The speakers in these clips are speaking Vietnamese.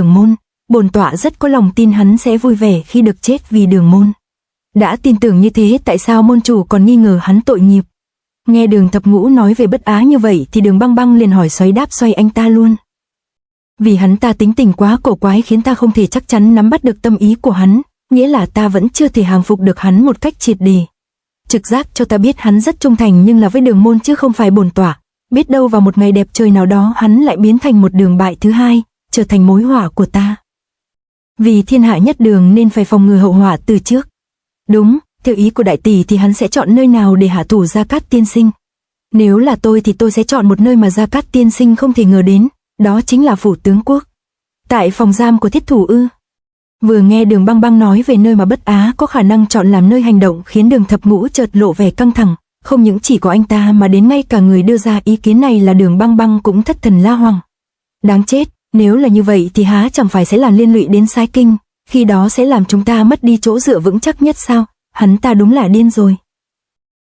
Đường môn, bổn tọa rất có lòng tin hắn sẽ vui vẻ khi được chết vì Đường môn. Đã tin tưởng như thế tại sao môn chủ còn nghi ngờ hắn tội nghiệp? Nghe Đường Thập Ngũ nói về Bất Á như vậy thì Đường Băng Băng liền hỏi xoáy đáp xoay anh ta luôn. Vì hắn ta tính tình quá cổ quái khiến ta không thể chắc chắn nắm bắt được tâm ý của hắn, nghĩa là ta vẫn chưa thể hàng phục được hắn một cách triệt để. Trực giác cho ta biết hắn rất trung thành nhưng là với Đường môn chứ không phải bổn tọa. Biết đâu vào một ngày đẹp trời nào đó hắn lại biến thành một đường bại thứ hai, trở thành mối họa của ta. Vì thiên hạ nhất đường nên phải phòng ngừa hậu họa từ trước. Đúng, theo ý của đại tỷ thì hắn sẽ chọn nơi nào để hạ thủ Gia Cát tiên sinh? Nếu là tôi thì tôi sẽ chọn một nơi mà Gia Cát tiên sinh không thể ngờ đến, đó chính là phủ tướng quốc. Tại phòng giam của thiết thủ ư? Vừa nghe Đường Băng Băng nói về nơi mà Bất Á có khả năng chọn làm nơi hành động khiến Đường Thập Ngũ chợt lộ vẻ căng thẳng, không những chỉ có anh ta mà đến ngay cả người đưa ra ý kiến này là Đường Băng Băng cũng thất thần la hoằng. Đáng chết, nếu là như vậy thì há chẳng phải sẽ làm liên lụy đến Sái Kinh, khi đó sẽ làm chúng ta mất đi chỗ dựa vững chắc nhất sao? Hắn ta đúng là điên rồi.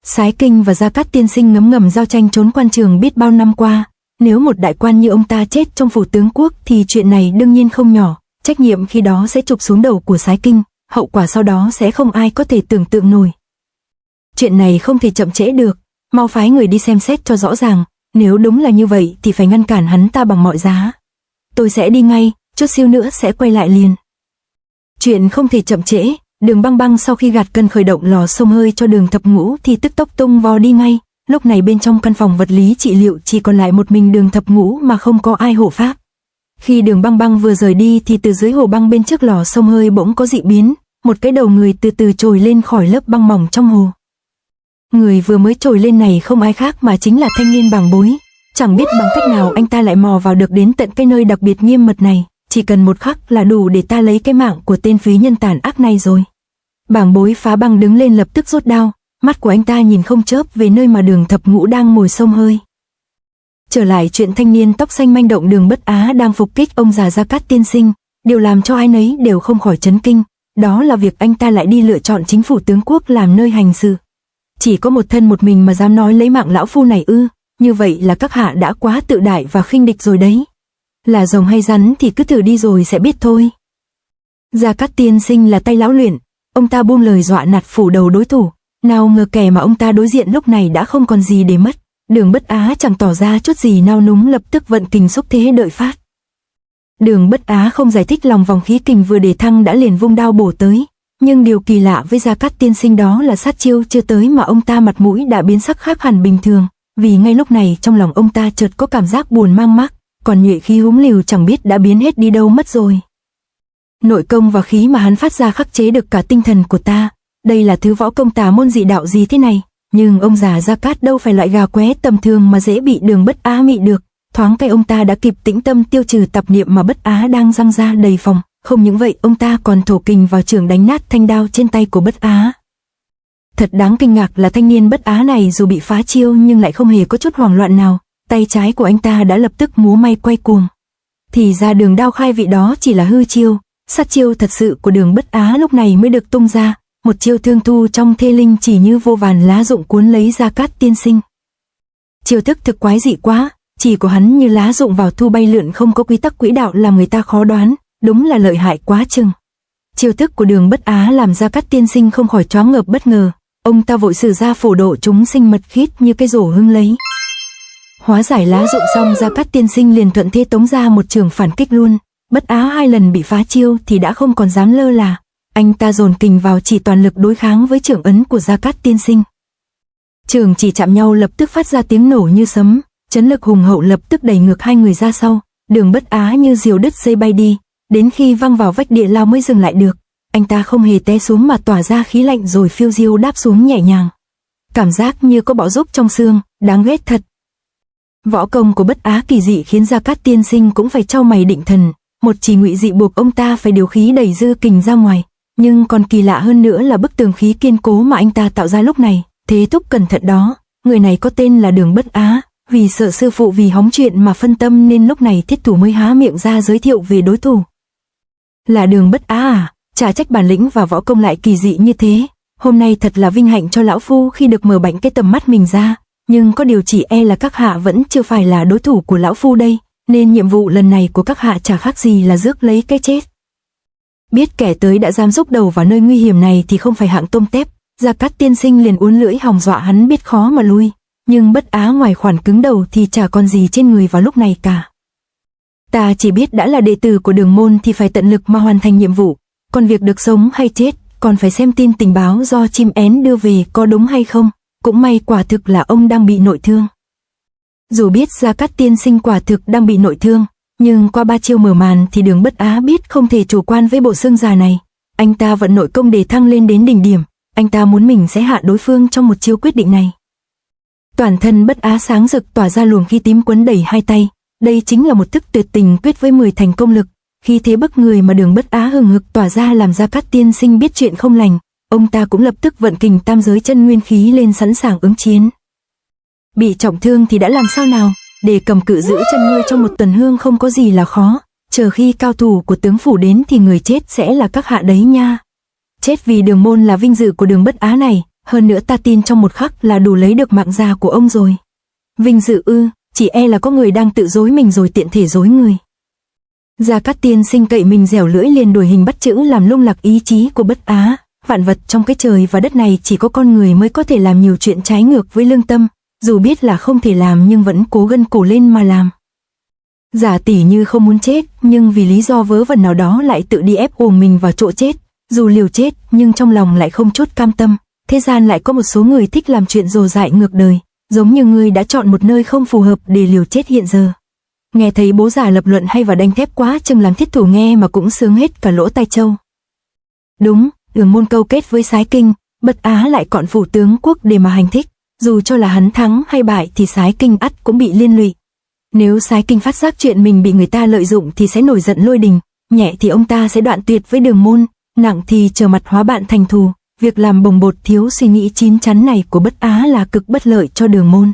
Sái Kinh và Gia Cát tiên sinh ngấm ngầm giao tranh trốn quan trường biết bao năm qua, nếu một đại quan như ông ta chết trong phủ tướng quốc thì chuyện này đương nhiên không nhỏ, trách nhiệm khi đó sẽ trục xuống đầu của Sái Kinh, hậu quả sau đó sẽ không ai có thể tưởng tượng nổi. Chuyện này không thể chậm trễ được, mau phái người đi xem xét cho rõ ràng, nếu đúng là như vậy thì phải ngăn cản hắn ta bằng mọi giá. Tôi sẽ đi ngay, chút xíu nữa sẽ quay lại liền. Chuyện không thể chậm trễ. Đường Băng Băng sau khi gạt cân khởi động lò xông hơi cho Đường Thập Ngũ thì tức tốc tung vò đi ngay. Lúc này bên trong căn phòng vật lý trị liệu chỉ còn lại một mình Đường Thập Ngũ mà không có ai hộ pháp. Khi Đường Băng Băng vừa rời đi thì từ dưới hồ băng bên trước lò xông hơi bỗng có dị biến, một cái đầu người từ từ trồi lên khỏi lớp băng mỏng trong hồ. Người vừa mới trồi lên này không ai khác mà chính là thanh niên Bàng Bối. Chẳng biết bằng cách nào anh ta lại mò vào được đến tận cái nơi đặc biệt nghiêm mật này, chỉ cần một khắc là đủ để ta lấy cái mạng của tên phí nhân tàn ác này rồi. Bàng Bối phá băng đứng lên lập tức rút đao, mắt của anh ta nhìn không chớp về nơi mà Đường Thập Ngũ đang ngồi xông hơi. Trở lại chuyện thanh niên tóc xanh manh động Đường Bất Á đang phục kích ông già Gia Cát tiên sinh, điều làm cho ai nấy đều không khỏi chấn kinh, đó là việc anh ta lại đi lựa chọn chính phủ tướng quốc làm nơi hành sự. Chỉ có một thân một mình mà dám nói lấy mạng lão phu này ư? Như vậy là các hạ đã quá tự đại và khinh địch rồi đấy. Là rồng hay rắn thì cứ thử đi rồi sẽ biết thôi. Gia Cát tiên sinh là tay lão luyện, ông ta buông lời dọa nạt phủ đầu đối thủ, nào ngờ kẻ mà ông ta đối diện lúc này đã không còn gì để mất. Đường Bất Á chẳng tỏ ra chút gì nao núng, lập tức vận kình xúc thế đợi phát. Đường Bất Á không giải thích lòng vòng khí kình vừa để thăng đã liền vung đao bổ tới, nhưng điều kỳ lạ với Gia Cát tiên sinh đó là sát chiêu chưa tới mà ông ta mặt mũi đã biến sắc khác hẳn bình thường, vì ngay lúc này trong lòng ông ta chợt có cảm giác buồn mang mác, còn nhuệ khí húng liều chẳng biết đã biến hết đi đâu mất rồi. Nội công và khí mà hắn phát ra khắc chế được cả tinh thần của ta, đây là thứ võ công tà môn dị đạo gì thế này? Nhưng ông già Gia Cát đâu phải loại gà qué tầm thường mà dễ bị Đường Bất Á mị được, thoáng cái ông ta đã kịp tĩnh tâm tiêu trừ tạp niệm mà Bất Á đang giăng ra đầy phòng, không những vậy ông ta còn thổ kình vào chưởng đánh nát thanh đao trên tay của Bất Á. Thật đáng kinh ngạc là thanh niên Bất Á này dù bị phá chiêu nhưng lại không hề có chút hoảng loạn nào, tay trái của anh ta đã lập tức múa may quay cuồng. Thì ra đường đao khai vị đó chỉ là hư chiêu, sát chiêu thật sự của Đường Bất Á lúc này mới được tung ra, một chiêu thương thu trong thê linh chỉ như vô vàn lá rụng cuốn lấy Gia Cát tiên sinh. Chiêu thức thực quái dị quá, chỉ của hắn như lá rụng vào thu bay lượn không có quy tắc quỹ đạo làm người ta khó đoán, đúng là lợi hại quá chừng. Chiêu thức của Đường Bất Á làm Gia Cát tiên sinh không khỏi choáng ngợp bất ngờ, ông ta vội sử ra phổ độ chúng sinh mật khít như cái rổ hưng lấy. Hóa giải lá rụng xong Gia Cát tiên sinh liền thuận thế tống ra một trường phản kích luôn. Bất Á hai lần bị phá chiêu thì đã không còn dám lơ là, anh ta dồn kình vào chỉ toàn lực đối kháng với chưởng ấn của Gia Cát tiên sinh. Trường chỉ chạm nhau lập tức phát ra tiếng nổ như sấm, chấn lực hùng hậu lập tức đẩy ngược hai người ra sau, Đường Bất Á như diều đứt dây bay đi, đến khi văng vào vách địa lao mới dừng lại được. Anh ta không hề té xuống mà tỏa ra khí lạnh rồi phiêu diêu đáp xuống nhẹ nhàng. Cảm giác như có bọ rúc trong xương, đáng ghét thật. Võ công của Bất Á kỳ dị khiến Gia Cát tiên sinh cũng phải trao mày định thần, một chỉ ngụy dị buộc ông ta phải điều khí đẩy dư kình ra ngoài, nhưng còn kỳ lạ hơn nữa là bức tường khí kiên cố mà anh ta tạo ra lúc này. Thế thúc cẩn thận đó, người này có tên là Đường Bất Á, vì sợ sư phụ vì hóng chuyện mà phân tâm nên lúc này thiết thủ mới há miệng ra giới thiệu về đối thủ. Là Đường Bất Á à? Chả trách bản lĩnh và võ công lại kỳ dị như thế. Hôm nay thật là vinh hạnh cho lão phu khi được mở bảnh cái tầm mắt mình ra, nhưng có điều chỉ e là các hạ vẫn chưa phải là đối thủ của lão phu đây. nên nhiệm vụ lần này của các hạ chả khác gì là rước lấy cái chết. Biết kẻ tới đã dám rúc đầu vào nơi nguy hiểm này thì không phải hạng tôm tép, Gia Cát tiên sinh liền uốn lưỡi hòng dọa hắn biết khó mà lui, nhưng Bất Á ngoài khoản cứng đầu thì chả còn gì trên người vào lúc này cả. Ta chỉ biết đã là đệ tử của Đường môn thì phải tận lực mà hoàn thành nhiệm vụ, còn việc được sống hay chết còn phải xem tin tình báo do chim én đưa về có đúng hay không. Cũng may quả thực là ông đang bị nội thương. Dù biết Gia Cát tiên sinh quả thực đang bị nội thương, nhưng qua 3 chiêu mở màn thì Đường Bất Á biết không thể chủ quan với bộ xương già này. Anh ta vận nội công để thăng lên đến đỉnh điểm, anh ta muốn mình sẽ hạ đối phương trong một chiêu quyết định này. Toàn thân Bất Á sáng rực tỏa ra luồng khí tím quấn đầy hai tay, đây chính là một thức tuyệt tình quyết với 10 thành công lực, khi thế bức người mà Đường Bất Á hừng hực tỏa ra làm Gia Cát tiên sinh biết chuyện không lành, ông ta cũng lập tức vận kình tam giới chân nguyên khí lên sẵn sàng ứng chiến. Bị trọng thương thì đã làm sao nào, để cầm cự giữ chân ngươi trong một tuần hương không có gì là khó, chờ khi cao thủ của tướng phủ đến thì người chết sẽ là các hạ đấy nha. Chết vì Đường môn là vinh dự của Đường Bất Á này, hơn nữa ta tin trong một khắc là đủ lấy được mạng già của ông rồi. Vinh dự ư, chỉ e là có người đang tự dối mình rồi tiện thể dối người. Gia Cát tiên sinh cậy mình dẻo lưỡi liền đuổi hình bắt chữ làm lung lạc ý chí của Bất Á. Vạn vật trong cái trời và đất này chỉ có con người mới có thể làm nhiều chuyện trái ngược với lương tâm, dù biết là không thể làm nhưng vẫn cố gân cổ lên mà làm. Giả tỷ như không muốn chết, nhưng vì lý do vớ vẩn nào đó lại tự đi ép uổng mình vào chỗ chết, dù liều chết nhưng trong lòng lại không chút cam tâm. Thế gian lại có một số người thích làm chuyện rồ dại ngược đời, giống như ngươi đã chọn một nơi không phù hợp để liều chết hiện giờ. Nghe thấy bố già lập luận hay và đanh thép quá chừng làm thiết thủ nghe mà cũng sướng hết cả lỗ tai trâu. Đúng, Đường môn câu kết với Sái Kinh, Bất Á lại còn phủ tướng quốc để mà hành thích, dù cho là hắn thắng hay bại thì Sái Kinh ắt cũng bị liên lụy. Nếu Sái Kinh phát giác chuyện mình bị người ta lợi dụng thì sẽ nổi giận lôi đình, nhẹ thì ông ta sẽ đoạn tuyệt với Đường môn, nặng thì trở mặt hóa bạn thành thù. Việc làm bồng bột thiếu suy nghĩ chín chắn này của Bất Á là cực bất lợi cho Đường môn.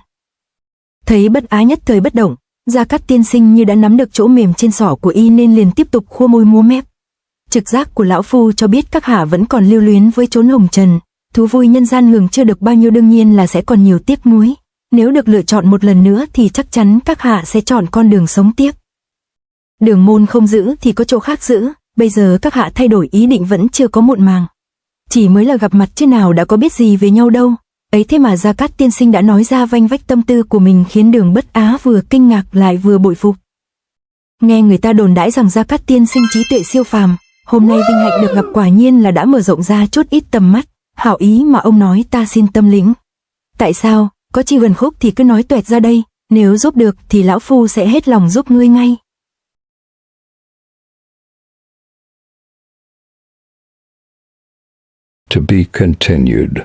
Thấy Bất Á nhất thời bất động, Gia Cát tiên sinh như đã nắm được chỗ mềm trên sọ của y nên liền tiếp tục khua môi múa mép. Trực giác của lão phu cho biết các hạ vẫn còn lưu luyến với chốn hồng trần, thú vui nhân gian hưởng chưa được bao nhiêu, đương nhiên là sẽ còn nhiều tiếc nuối. Nếu được lựa chọn một lần nữa thì chắc chắn các hạ sẽ chọn con đường sống tiếp. Đường môn không giữ thì có chỗ khác giữ, bây giờ các hạ thay đổi ý định vẫn chưa có muộn màng. Chỉ mới là gặp mặt chứ nào đã có biết gì về nhau đâu. Ấy thế mà Gia Cát tiên sinh đã nói ra vanh vách tâm tư của mình khiến Đường Bất Á vừa kinh ngạc lại vừa bội phục. Nghe người ta đồn đãi rằng Gia Cát tiên sinh trí tuệ siêu phàm, hôm nay vinh hạnh được gặp quả nhiên là đã mở rộng ra chút ít tầm mắt, hảo ý mà ông nói ta xin tâm lĩnh. Tại sao, có chi gần khúc thì cứ nói tuẹt ra đây, nếu giúp được thì lão phu sẽ hết lòng giúp ngươi ngay. To be continued.